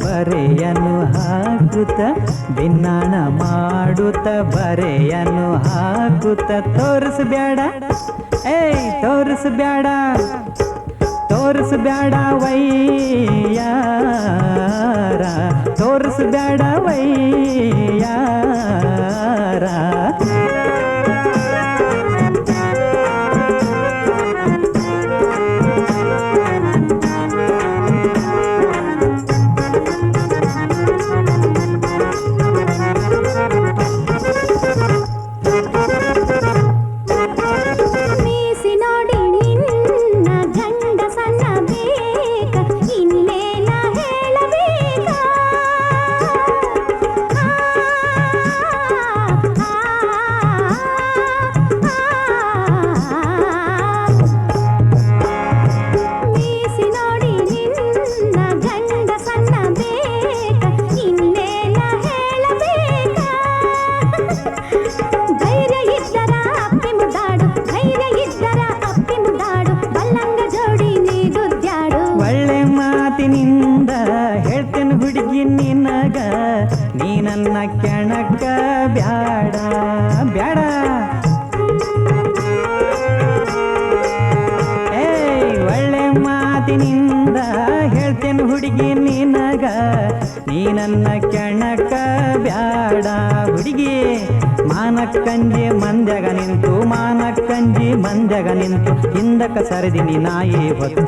ಬರೆಯನ್ನು ಹಾಕುತ್ತ ಭಿನ್ನಾಣ ಮಾಡುತ್ತ ಬರೆಯನ್ನು ಹಾಕುತ್ತ ತೋರಿಸ್ಬ್ಯಾಡ ತೋರಿಸ್ಬ್ಯಾಡ ತೋರಿಸ್ಬ್ಯಾಡ ವೈಯಾರ ತೋರಿಸ್ಬ್ಯಾಡ ವೈಯಾರ ಹೇಳ್ತೇನೆ ಹುಡುಗಿ ನಿನಗ ನೀ ನನ್ನ ಕೆಣಕ ಬ್ಯಾಡ ಬ್ಯಾಡ ಒಳ್ಳೆ ಮಾತಿನಿಂದ ಹೇಳ್ತೇನೆ ಹುಡುಗಿ ನಿನಗ ನೀ ನನ್ನ ಕೆಣಕ ಬ್ಯಾಡ ಹುಡುಗಿ ಮಾನಕ್ಕಂಜಿ ಮಂದ್ಯಾಗ ನಿಂತು ಮಾನಕ್ಕಂಜಿ ಮಂದ್ಯಾಗ ನಿಂತು ಹಿಂದಕ ಸರಿದಿನಿ ನಾಯಿ ಹೊತ್ತು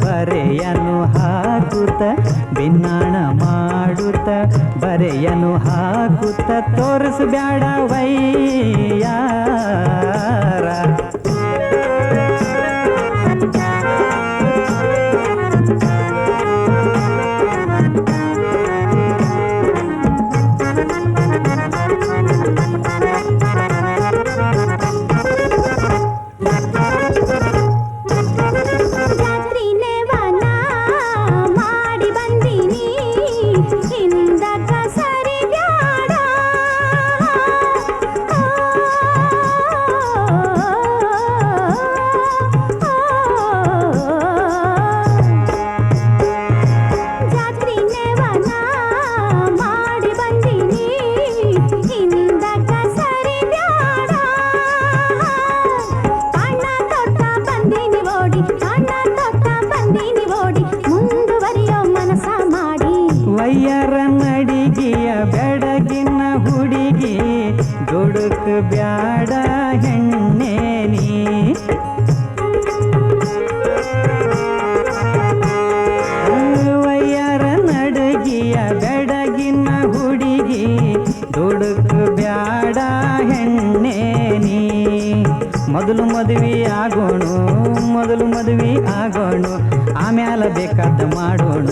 ಬರೆಯನ್ನು ಹಾಕುತ್ತ ಭಿನ್ನಾಣ ಮಾಡುತ್ತ ಬರೆಯನ್ನು ಹಾಕುತ್ತ ತೋರಿಸ್ಬ್ಯಾಡ ವೈಯಾರ ವಯ್ಯರ ನಡಿಗೆಯ ಬೆಡಗಿನ ಹುಡುಗಿ ದುಡುಕ ಬ್ಯಾಡ ಹೆಣ್ಣೆ ನೀ ವಯ್ಯರ ನಡಿಗೆಯ ಬೆಡಗಿನ ಹುಡುಗಿ ದುಡುಕ ಬ್ಯಾಡ ಹೆಣ್ಣೆ ನೀ ಮೊದಲು ಮದುವೆ ಆಗೋಣ ಆಮ್ಯಾಲ ಬೇಕಾದ ಮಾಡೋಣ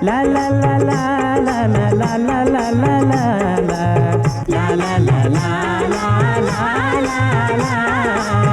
la la la la la la la la la la la la la la la la la la la